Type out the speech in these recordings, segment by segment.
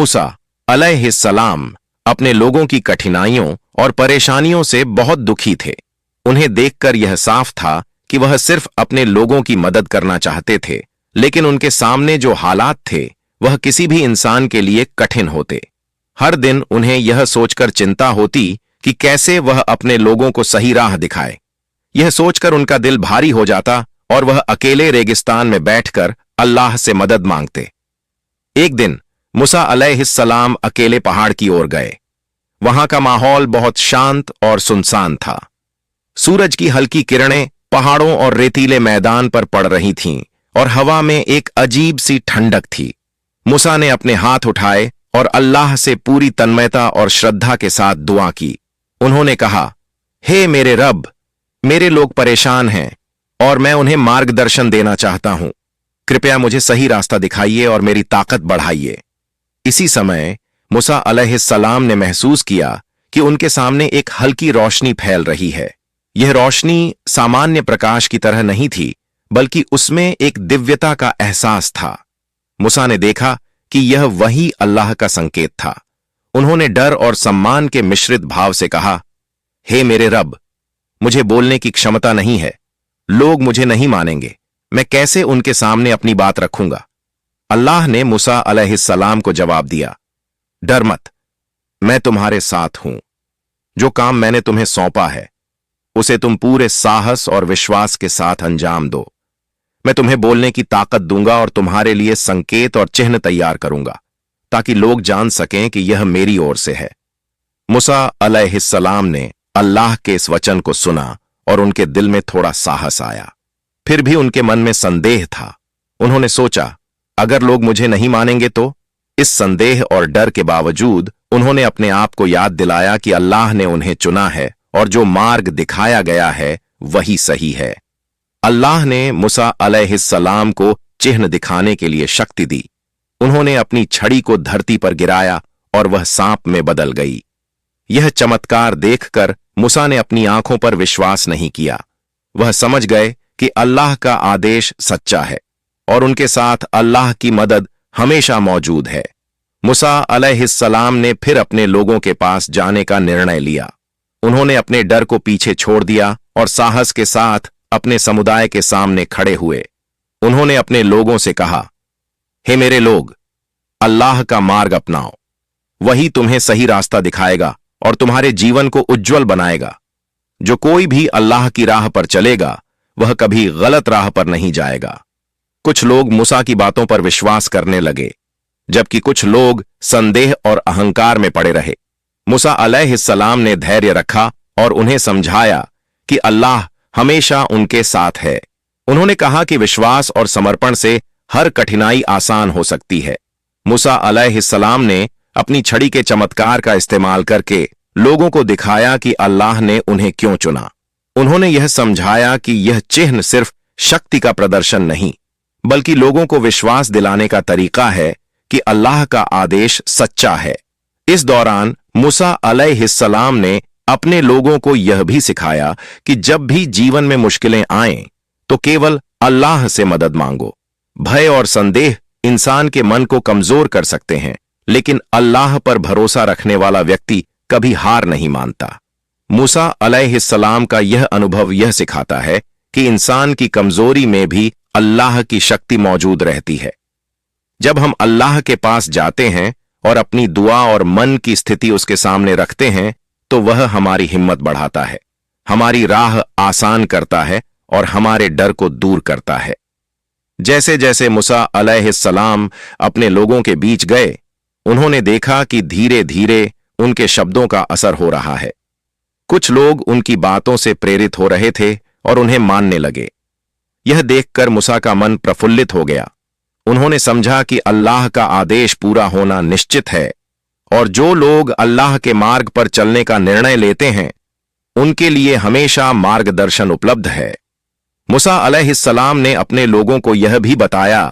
मूसा अलैहिस्सलाम अपने लोगों की कठिनाइयों और परेशानियों से बहुत दुखी थे। उन्हें देखकर यह साफ था कि वह सिर्फ अपने लोगों की मदद करना चाहते थे, लेकिन उनके सामने जो हालात थे वह किसी भी इंसान के लिए कठिन होते। हर दिन उन्हें यह सोचकर चिंता होती कि कैसे वह अपने लोगों को सही राह दिखाए। यह सोचकर उनका दिल भारी हो जाता और वह अकेले रेगिस्तान में बैठकर अल्लाह से मदद मांगते। एक दिन मूसा अलैहिस्सलाम अकेले पहाड़ की ओर गए। वहां का माहौल बहुत शांत और सुनसान था। सूरज की हल्की किरणें पहाड़ों और रेतीले मैदान पर पड़ रही थीं और हवा में एक अजीब सी ठंडक थी। मूसा ने अपने हाथ उठाए और अल्लाह से पूरी तन्मयता और श्रद्धा के साथ दुआ की। उन्होंने कहा, हे मेरे रब, मेरे लोग परेशान हैं और मैं उन्हें मार्गदर्शन देना चाहता हूं। कृपया मुझे सही रास्ता दिखाइए और मेरी ताकत बढ़ाइए। इसी समय मूसा अलैहिस्सलाम ने महसूस किया कि उनके सामने एक हल्की रोशनी फैल रही है। यह रोशनी सामान्य प्रकाश की तरह नहीं थी, बल्कि उसमें एक दिव्यता का एहसास था। मूसा ने देखा कि यह वही अल्लाह का संकेत था। उन्होंने डर और सम्मान के मिश्रित भाव से कहा, हे मेरे रब, मुझे बोलने की क्षमता नहीं है। लोग मुझे नहीं मानेंगे। मैं कैसे उनके सामने अपनी बात रखूंगा? अल्लाह ने मूसा अलैहिस्सलाम को जवाब दिया, डर मत, मैं तुम्हारे साथ हूं। जो काम मैंने तुम्हें सौंपा है उसे तुम पूरे साहस और विश्वास के साथ अंजाम दो। मैं तुम्हें बोलने की ताकत दूंगा और तुम्हारे लिए संकेत और चिन्ह तैयार करूंगा ताकि लोग जान सकें कि यह मेरी ओर से है। मूसा अलैहिस्सलाम ने अल्लाह के इस वचन को सुना और उनके दिल में थोड़ा साहस आया। फिर भी उनके मन में संदेह था। उन्होंने सोचा, अगर लोग मुझे नहीं मानेंगे तो? इस संदेह और डर के बावजूद उन्होंने अपने आप को याद दिलाया कि अल्लाह ने उन्हें चुना है और जो मार्ग दिखाया गया है वही सही है। अल्लाह ने मूसा अलैहिस्सलाम को चिन्ह दिखाने के लिए शक्ति दी। उन्होंने अपनी छड़ी को धरती पर गिराया और वह सांप में बदल गई। यह चमत्कार देखकर मूसा ने अपनी आंखों पर विश्वास नहीं किया। वह समझ गए कि अल्लाह का आदेश सच्चा है और उनके साथ अल्लाह की मदद हमेशा मौजूद है। मूसा अलैहिस्सलाम ने फिर अपने लोगों के पास जाने का निर्णय लिया। उन्होंने अपने डर को पीछे छोड़ दिया और साहस के साथ अपने समुदाय के सामने खड़े हुए। उन्होंने अपने लोगों से कहा, हे मेरे लोग, अल्लाह का मार्ग अपनाओ। वही तुम्हें सही रास्ता दिखाएगा और तुम्हारे जीवन को उज्जवल बनाएगा। जो कोई भी अल्लाह की राह पर चलेगा वह कभी गलत राह पर नहीं जाएगा। कुछ लोग मूसा की बातों पर विश्वास करने लगे, जबकि कुछ लोग संदेह और अहंकार में पड़े रहे। मूसा अलैहिस्सलाम ने धैर्य रखा और उन्हें समझाया कि अल्लाह हमेशा उनके साथ है। उन्होंने कहा कि विश्वास और समर्पण से हर कठिनाई आसान हो सकती है। मूसा अलैहिस्सलाम ने अपनी छड़ी के चमत्कार का इस्तेमाल करके लोगों को दिखाया कि अल्लाह ने उन्हें क्यों चुना। उन्होंने यह समझाया कि यह चिन्ह सिर्फ शक्ति का प्रदर्शन नहीं, बल्कि लोगों को विश्वास दिलाने का तरीका है कि अल्लाह का आदेश सच्चा है। इस दौरान मूसा अलैहिस्सलाम ने अपने लोगों को यह भी सिखाया कि जब भी जीवन में मुश्किलें आएं तो केवल अल्लाह से मदद मांगो। भय और संदेह इंसान के मन को कमजोर कर सकते हैं, लेकिन अल्लाह पर भरोसा रखने वाला व्यक्ति कभी हार नहीं मानता। मूसा अलैहिस्सलाम का यह अनुभव यह सिखाता है कि इंसान की कमजोरी में भी अल्लाह की शक्ति मौजूद रहती है। जब हम अल्लाह के पास जाते हैं और अपनी दुआ और मन की स्थिति उसके सामने रखते हैं तो वह हमारी हिम्मत बढ़ाता है, हमारी राह आसान करता है और हमारे डर को दूर करता है। जैसे जैसे मूसा अलैहिस्सलाम अपने लोगों के बीच गए, उन्होंने देखा कि धीरे धीरे उनके शब्दों का असर हो रहा है। कुछ लोग उनकी बातों से प्रेरित हो रहे थे और उन्हें मानने लगे। यह देखकर मूसा का मन प्रफुल्लित हो गया। उन्होंने समझा कि अल्लाह का आदेश पूरा होना निश्चित है और जो लोग अल्लाह के मार्ग पर चलने का निर्णय लेते हैं उनके लिए हमेशा मार्गदर्शन उपलब्ध है। मूसा अलैहिस्सलाम ने अपने लोगों को यह भी बताया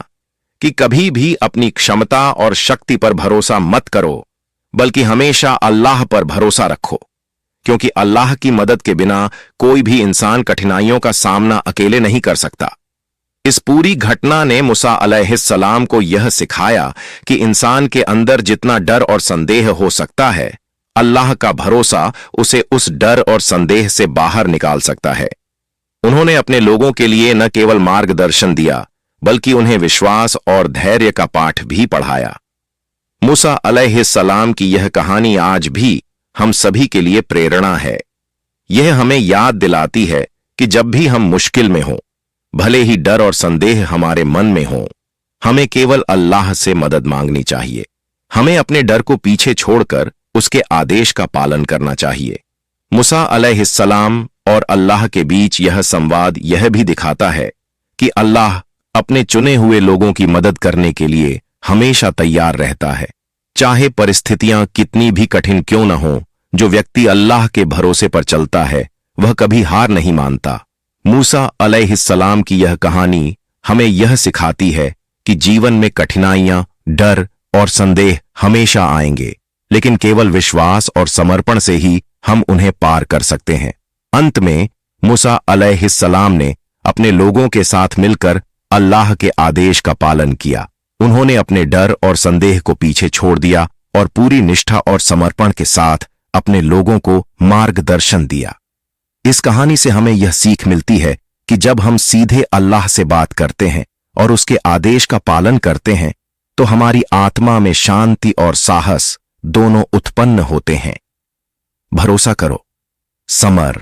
कि कभी भी अपनी क्षमता और शक्ति पर भरोसा मत करो, बल्कि हमेशा अल्लाह पर भरोसा रखो, क्योंकि अल्लाह की मदद के बिना कोई भी इंसान कठिनाइयों का सामना अकेले नहीं कर सकता। इस पूरी घटना ने मूसा अलैहिस्सलाम को यह सिखाया कि इंसान के अंदर जितना डर और संदेह हो सकता है, अल्लाह का भरोसा उसे उस डर और संदेह से बाहर निकाल सकता है। उन्होंने अपने लोगों के लिए न केवल मार्गदर्शन दिया, बल्कि उन्हें विश्वास और धैर्य का पाठ भी पढ़ाया। मूसा अलैहिस्सलाम की यह कहानी आज भी हम सभी के लिए प्रेरणा है। यह हमें याद दिलाती है कि जब भी हम मुश्किल में हों, भले ही डर और संदेह हमारे मन में हो, हमें केवल अल्लाह से मदद मांगनी चाहिए। हमें अपने डर को पीछे छोड़कर उसके आदेश का पालन करना चाहिए। मूसा अलैहिस्सलाम और अल्लाह के बीच यह संवाद यह भी दिखाता है कि अल्लाह अपने चुने हुए लोगों की मदद करने के लिए हमेशा तैयार रहता है। चाहे परिस्थितियां कितनी भी कठिन क्यों न हो, जो व्यक्ति अल्लाह के भरोसे पर चलता है वह कभी हार नहीं मानता। मूसा अलैहिस्सलाम की यह कहानी हमें यह सिखाती है कि जीवन में कठिनाइयां, डर और संदेह हमेशा आएंगे, लेकिन केवल विश्वास और समर्पण से ही हम उन्हें पार कर सकते हैं। अंत में मूसा अलैहिस्सलाम ने अपने लोगों के साथ मिलकर अल्लाह के आदेश का पालन किया। उन्होंने अपने डर और संदेह को पीछे छोड़ दिया और पूरी निष्ठा और समर्पण के साथ अपने लोगों को मार्गदर्शन दिया। इस कहानी से हमें यह सीख मिलती है कि जब हम सीधे अल्लाह से बात करते हैं और उसके आदेश का पालन करते हैं, तो हमारी आत्मा में शांति और साहस दोनों उत्पन्न होते हैं। भरोसा करो, समर